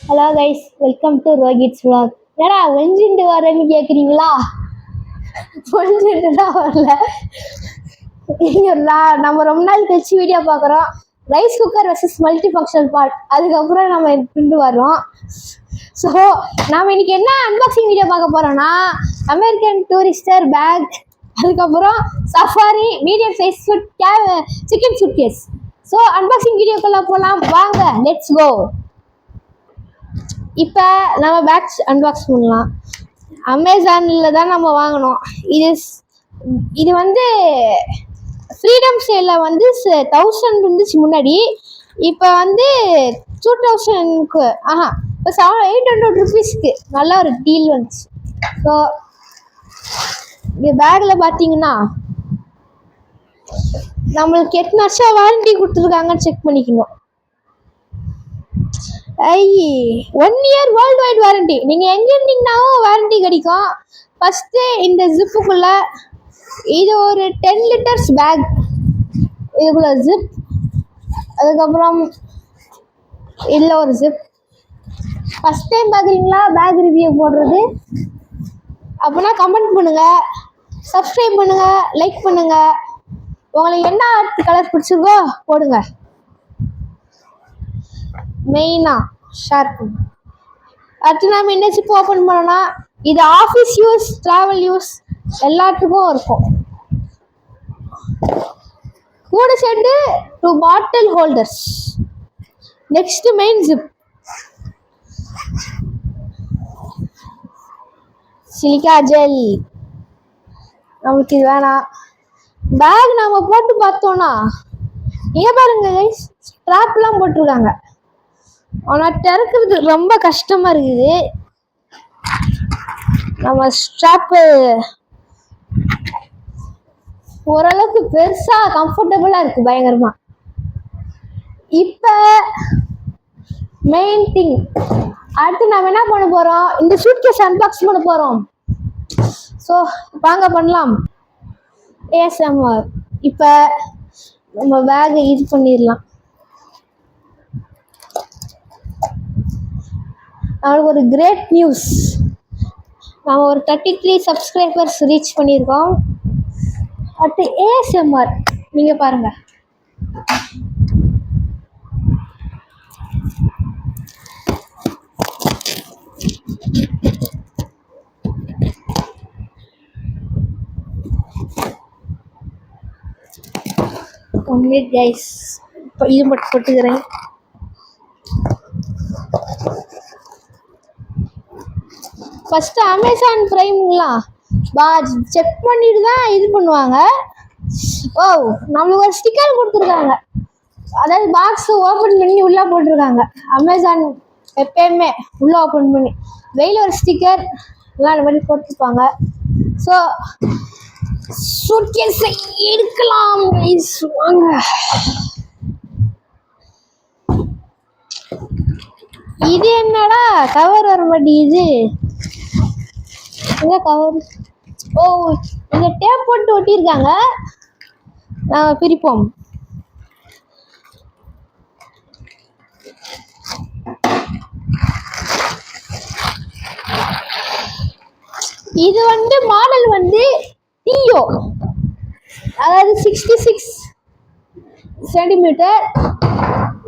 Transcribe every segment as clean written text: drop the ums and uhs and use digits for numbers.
Hello guys, welcome to Rohith's vlog. என்னடா ஒழிஞ்சுட்டு வரேன்னு கேட்குறீங்களா? ஒழிஞ்சுட்டு தான் வரல. நம்ம ரொம்ப நாள் கழிச்சு வீடியோ பார்க்குறோம். Rice cooker versus multi functional part, அதுக்கப்புறம் நம்ம கொண்டு வரோம். ஸோ நாம் இன்னைக்கு என்ன அன்பாக்சிங் வீடியோ பார்க்க போகிறோன்னா, அமெரிக்கன் டூரிஸ்டர் பேக், அதுக்கப்புறம் safari medium size chicken suitcase. So unboxing வீடியோக்குள்ளே போகலாம் வாங்க, லெட்ஸ் கோ. இப்போ நம்ம பேக்ஸ் அன்பாக்ஸ் பண்ணலாம். அமேசானில் தான் நம்ம வாங்கினோம். இது வந்து ஃப்ரீடம் சேலில் வந்து 1000 இருந்துச்சு முன்னாடி. இப்போ வந்து 2000க்கு இப்போ 800 ருபீஸ்க்கு நல்ல ஒரு டீல் வந்துச்சு. ஸோ இங்கே பேக்கில் பார்த்தீங்கன்னா நம்மளுக்கு 8 வருஷம் வாரண்டி கொடுத்துருக்காங்கன்னு செக் பண்ணிக்கணும். 1 இயர் வேர்ல்டு வைட் வாரண்டி. நீங்கள் எங்கே இருந்தீங்கன்னாவும் வாரண்டி கிடைக்கும். ஃபஸ்ட்டு இந்த ஜிப்புக்குள்ளே இது ஒரு 10 லிட்டர்ஸ் பேக், இதுக்குள்ள ஜிப். அதுக்கப்புறம் இதில் ஒரு ஜிப். ஃபஸ்ட் டைம் பார்க்குறீங்களா பேக் ரிவ்யூ போடுறது? அப்படின்னா கமெண்ட் பண்ணுங்கள், சப்ஸ்கிரைப் பண்ணுங்கள், லைக் பண்ணுங்கள். உங்களுக்கு என்ன கலர் பிடிச்சிருக்கோ போடுங்க. மெயினாக ஷேர் பண்ணுங்க. அடுத்து நாம் என்ன ஜிப் ஓப்பன் பண்ணோன்னா, இது ஆஃபீஸ் யூஸ், ட்ராவல் யூஸ் எல்லாத்துக்கும் இருக்கும். கூட சேர்ந்து 2 பாட்டில் holders. Next main zip, silica gel. நமக்கு இது வேணாம். பேக் நாம் போட்டு பார்த்தோன்னா இங்கே பாருங்க கைஸ், ஸ்ட்ராப்லாம் போட்டிருக்காங்க. ஆனால் திறக்கிறது ரொம்ப கஷ்டமாக இருக்குது. நம்ம ஸ்ட்ராப்பு ஓரளவுக்கு பெருசாக கம்ஃபர்டபுளாக இருக்குது, பயங்கரமாக. இப்போ மெயின் திங், அடுத்து நம்ம என்ன பண்ண போகிறோம், இந்த சூட்கேஸ் அன்பாக்ஸ் பண்ண போகிறோம். ஸோ வாங்க பண்ணலாம். ASMR. இப்போ நம்ம பேக்கை இது பண்ணிடலாம். நம்மளுக்கு ஒரு கிரேட் நியூஸ், நம்ம ஒரு 33 சப்ஸ்கிரைபர்ஸ் ரீச் பண்ணியிருக்கோம். அடுத்து ASMR நீங்கள் பாருங்கள். ஒன் மினிட் கைஸ், இப்போ இது மட்டும் போட்டுக்கிறேன். ஃபஸ்ட்டு அமேசான் ப்ரைம்லாம் செக் பண்ணிட்டு தான் இது பண்ணுவாங்க. ஓ, நம்மளுக்கு ஒரு ஸ்டிக்கர் கொடுத்துருக்காங்க. அதாவது பாக்ஸ் ஓப்பன் பண்ணி உள்ளே போட்டிருக்காங்க. அமேசான் எப்பயுமே உள்ளே ஓப்பன் பண்ணி வெயில் ஒரு ஸ்டிக்கர் எல்லாம் அந்த மாதிரி போட்டிருப்பாங்க. ஸோ சூட்கேஸை எடுக்கலாம் வாங்க. இது என்னடா கவர் வர மாட்டேங்குது. எங்க கவர்? ஓ, இந்த டேப் போட்டு ஒட்டியிருக்காங்க. பிரிப்போம். இது வந்து மாடல் வந்து டியோ, அதாவது 66 சென்டிமீட்டர்.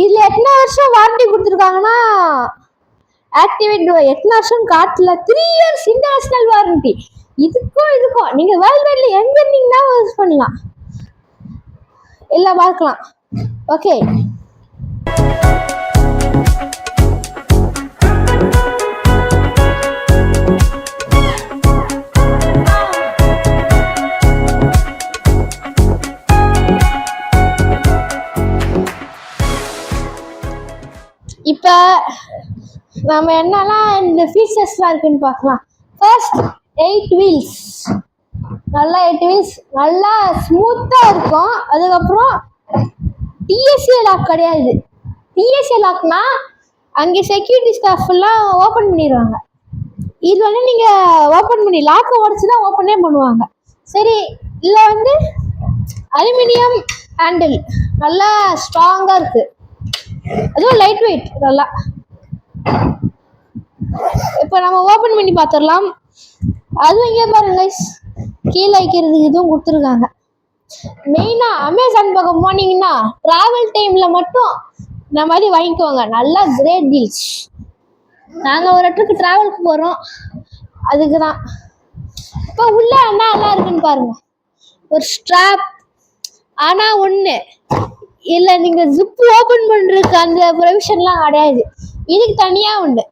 இதில் எத்தனை வருஷம் வாரண்டி கொடுத்துருக்காங்கன்னா, ஆக்டிவேட் 8 வருஷம் காட்டல, 3 இயர்ஸ் இன்டர்நேஷனல் வாரண்டி. இதுக்கும் நீங்கள் வேர்ல்டு வைடில் எங்கே இருந்தீங்கன்னா யூஸ் பண்ணலாம், இல்லை பார்க்கலாம். ஓகே, இப்போ நம்ம என்னெல்லாம் இந்த ஃபீச்சர்ஸ்லாம் இருக்குன்னு பார்க்கலாம். ஃபர்ஸ்ட் 8 வீல்ஸ், நல்லா 8 வீல்ஸ் நல்லா ஸ்மூத்தாக இருக்கும். அதுக்கப்புறம் TSA லாக் கிடையாது. TSA லாக்னா அங்கே செக்யூரிட்டி ஸ்டாஃப்லாம் ஓப்பன் பண்ணிடுவாங்க. இது வந்து நீங்கள் ஓப்பன் பண்ணி லாக்கை உடச்சி தான் ஓப்பனே பண்ணுவாங்க. சரி, இல்லை வந்து அலுமினியம் ஹேண்டில் நல்லா ஸ்ட்ராங்காக இருக்குது. அதுவும் லைட் வெயிட் நல்லா. இப்போ நம்ம ஓப்பன் பண்ணி பார்த்துடலாம். அதுவும் இங்கே பாருங்க guys, கீழே வைக்கிறதுக்கு இதுவும் கொடுத்துருக்காங்க. மெயினாக அமேசான் பக்கம் போனீங்கன்னா ட்ராவல் டைமில் மட்டும் இந்த மாதிரி வாங்கிக்கோங்க, நல்லா கிரேட் டீல்ஸ். நாங்கள் ஒரு இடத்துக்கு ட்ராவலுக்கு போகிறோம், அதுக்கு தான். இப்போ உள்ள என்ன எல்லாம் இருக்குன்னு பாருங்க. ஒரு ஸ்ட்ராப், ஆனால் ஒன்று இல்லை, நீங்கள் ஜிப்பு ஓப்பன் பண்ணுறதுக்கு அந்த ப்ரொவிஷன்லாம் கிடையாது, இதுக்கு தனியாக உண்டு.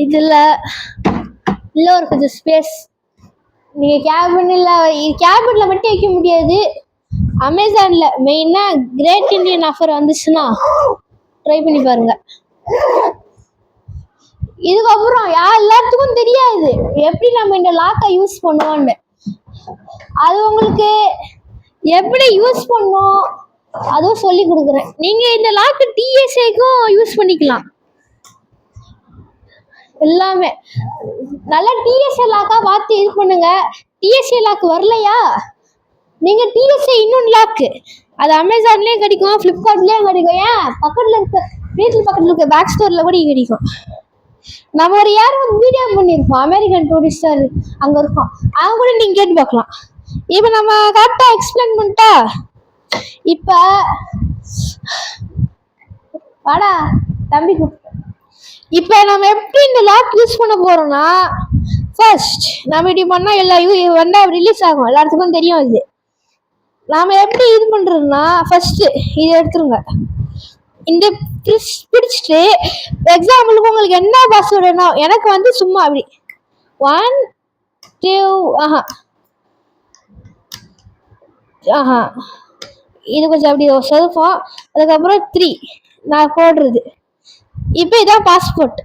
இதில் இல்லை ஒரு கொஞ்சம் ஸ்பேஸ், நீங்கள் கேபினில் மட்டும் வைக்க முடியாது. அமேசானில் மெயினாக கிரேட் இண்டியன் ஆஃபர் வந்துச்சுன்னா ட்ரை பண்ணி பாருங்கள். இதுக்கப்புறம் எல்லாத்துக்கும் தெரியாது எப்படி நம்ம இந்த லாக்கை யூஸ் பண்ணுவோன்னு. அது உங்களுக்கு எப்படி யூஸ் பண்ணோம் அதுவும் சொல்லி கொடுக்குறேன். நீங்கள் இந்த லாக்கு டிஎஸ்ஏக்கும் யூஸ் பண்ணிக்கலாம். எல்லாமே நல்லா டிஎஸ்ஏ லாக்காக பார்த்து இது பண்ணுங்க. டிஎஸ்ஏ லாக்கு வரலையா, நீங்கள் டிஎஸ்ஏ இன்னொன்று லாக்கு அது அமேசான்லேயும் கிடைக்கும், ஃப்ளிப்கார்ட்லேயும் கிடைக்கும், ஏன் பக்கத்தில் இருக்க வீட்டில் பக்கத்தில் இருக்க பேக் ஸ்டோரில் கூட கிடைக்கும். நம்ம ஒரு யாரும் வீடியோ பண்ணியிருப்போம், அமெரிக்கன் டூரிஸ்டர் அங்கே இருக்கோம், அவங்க கூட நீங்கள் கேட்டு பார்க்கலாம். இப்போ நம்ம கரெக்டாக எக்ஸ்பிளைன் பண்ணிட்டா. இப்போ வாடா தம்பி, இப்போ நம்ம எப்படி இந்த லாக் யூஸ் பண்ண போகிறோம்னா, ஃபர்ஸ்ட் நம்ம இப்படி பண்ணால் எல்லாம் வந்தால் ரிலீஸ் ஆகும், எல்லாத்துக்கும் தெரியும். இது நாம் எப்படி இது பண்ணுறதுன்னா, ஃபஸ்ட்டு இதை எடுத்துருங்க, இந்த பிடிச்சிட்டு எக்ஸாம்பிளுக்கு உங்களுக்கு என்ன பாஸ்வேர்டு வேணும், எனக்கு வந்து சும்மா அப்படி 1 2 இது கொஞ்சம் அப்படி சொதுப்போம். அதுக்கப்புறம் 3 நான் போடுறது. இப்போ இதான் பாஸ்வேர்டு.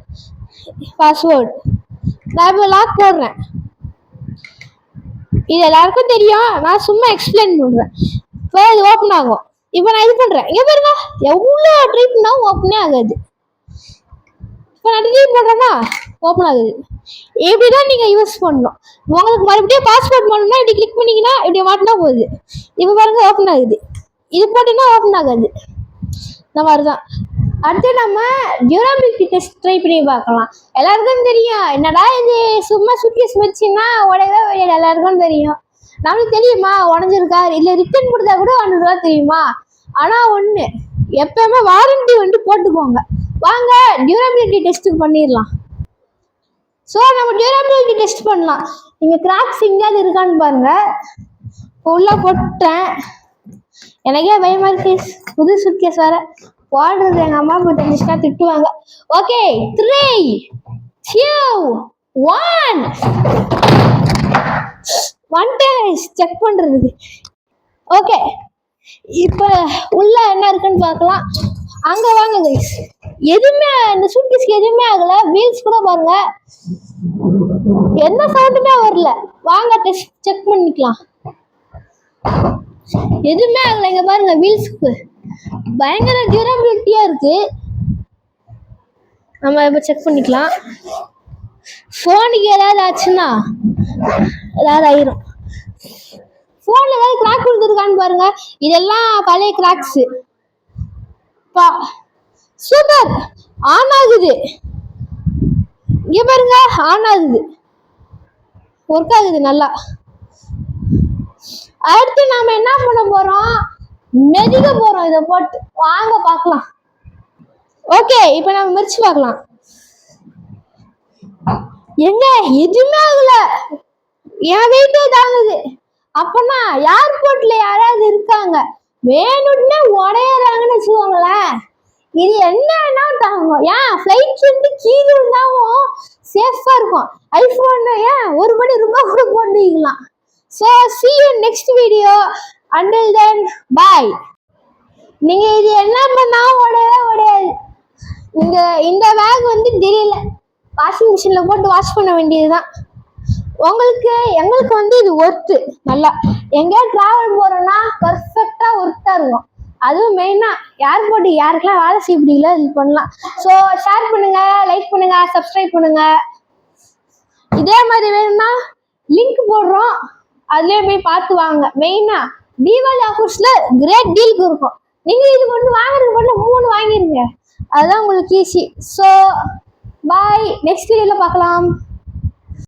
நான் இப்போ லாக் போடுறேன், இது எல்லாருக்கும் தெரியும், நான் சும்மா எக்ஸ்பிளைன் பண்ணுறேன். இப்போ இது ஓப்பன் ஆகும். இப்போ நான் இது பண்ணுறேன், இங்கே பாருங்க எவ்வளோ ட்ரை பண்ணாலும் ஓப்பனே ஆகாது. இப்போ நான் ட்ரீட் பண்ணுறேன்னா ஓப்பன் ஆகுது. இப்படி தான் நீங்கள் யூஸ் பண்ணணும். உங்களுக்கு மறுபடியும் பாஸ்வேர்ட் பண்ணணும்னா இப்படி கிளிக் பண்ணிங்கன்னா இப்படி மாட்டினா போகுது. இப்போ பாருங்க ஓப்பன் ஆகுது, இது போட்டிங்கன்னா ஓப்பன் ஆகாது. இந்த மாதிரி தான். அடுத்து நம்ம டியூரபிலிட்டி டெஸ்ட் ட்ரை பண்ணி பார்க்கலாம். எல்லாருக்கும் தெரியும், என்னடா இது சும்மா சூட்கேஸ் வச்சுன்னா உடையவே உடையாது, எல்லாருக்கும் தெரியும். நம்மளுக்கு தெரியுமா உடஞ்சிருக்கா இல்லை ரிட்டர்ன் கொடுத்தா கூட $100 தெரியுமா. ஆனால் ஒன்று, எப்பவுமே வாரண்டி வந்து போட்டுக்கோங்க. வாங்க டியூரபிலிட்டி டெஸ்ட்டுக்கு பண்ணிடலாம். ஸோ நம்ம டியூரபிலிட்டி டெஸ்ட் பண்ணலாம். நீங்கள் கிராக்ஸ் எங்கேயாவது இருக்கான்னு பாருங்கள். இப்போ உள்ளே போட்டேன், எனக்கே பயமாக இருக்கு, புது சூட்கேஸ் வேறு போடுறது, எங்கள் அம்மா அப்பா தெரிஞ்சுன்னா திட்டுவாங்க. ஓகே 3 2 1 செக் பண்ணுறதுக்கு. ஓகே இப்போ உள்ள என்ன இருக்குன்னு பார்க்கலாம். அங்கே வாங்க கைஸ், எதுவுமே இந்த சூட்கேஸ்க்கு எதுவுமே ஆகலை. வீல்ஸ் கூட பாருங்க எந்த சவுண்டுமே வரல. வாங்க டெஸ்ட் செக் பண்ணிக்கலாம். எதுவுமே ஆகலை. இங்கே பாருங்க வீல்ஸுக்கு பயங்கர டியூரபிலிட்டியாக இருக்குது. நம்ம இப்போ செக் பண்ணிக்கலாம். ஃபோனுக்கு ஏதாவது ஆச்சுன்னா ஏதாவது ஆயிரும். ஃபோனில் ஏதாவது கிராக் விழுந்துருக்கான்னு பாருங்க. இதெல்லாம் பழைய கிராக்ஸு. சூப்பர், ஆன் ஆகுது. இங்கே பாருங்க ஆன் ஆகுது, ஒர்க் ஆகுது நல்லா. அடுத்து நாம என்ன பண்ண போறோம், மெதிக்க போறோம் இதை போட்டு. வாங்க பார்க்கலாம். ஓகே இப்போ நம்ம மெரிச்சு பார்க்கலாம். எங்க எதுவுமே ஆகல, என் வெயிட்டே தாங்குது. அப்பனா ஏர்போர்ட்ல யாராவது இருக்காங்க வேணும்னே உடையறாங்கன்னு வச்சுக்கோங்களேன், இது என்னன்னா தாங்கும். ஏன் ஃப்ளைட் வந்து கீழே இருந்தாலும் சேஃபா இருக்கும். ஐபோன் ஏன் $1 கோடி கூட போட்டுக்கலாம். So see you next video. Until then bye. நீங்க இது என்ன பண்ணா உடையாது. இந்த பேக் வந்து தெரியல, வாஷிங் மிஷினில் போட்டு வாஷ் பண்ண வேண்டியதுதான். எங்களுக்கு வந்து இது ஒர்த்து. நல்லா எங்கேயா ட்ராவல் போகிறோன்னா பர்ஃபெக்டாக ஒர்த்தாக இருக்கும். அதுவும் மெயினாக ஏர்போர்ட்டு யாருக்கெல்லாம் வேலை செய்ய முடியல இது பண்ணலாம். ஸோ ஷேர் பண்ணுங்கள், லைக் பண்ணுங்கள், சப்ஸ்கிரைப் பண்ணுங்கள். இதே மாதிரி வேணும்னா லிங்க் போடுறோம், அதுலேயே போய் பார்த்து வாங்க. மெயினாக தீபாவளி ஆஃபர்ஸில் கிரேட் டீலுக்கு இருக்கும். நீங்கள் இது ஒன்று வாங்குறது மட்டும் 3 வாங்கிருங்க, அதுதான் உங்களுக்கு ஈஸி. ஸோ பாய், நெக்ஸ்ட் வீடியோவில் பார்க்கலாம்.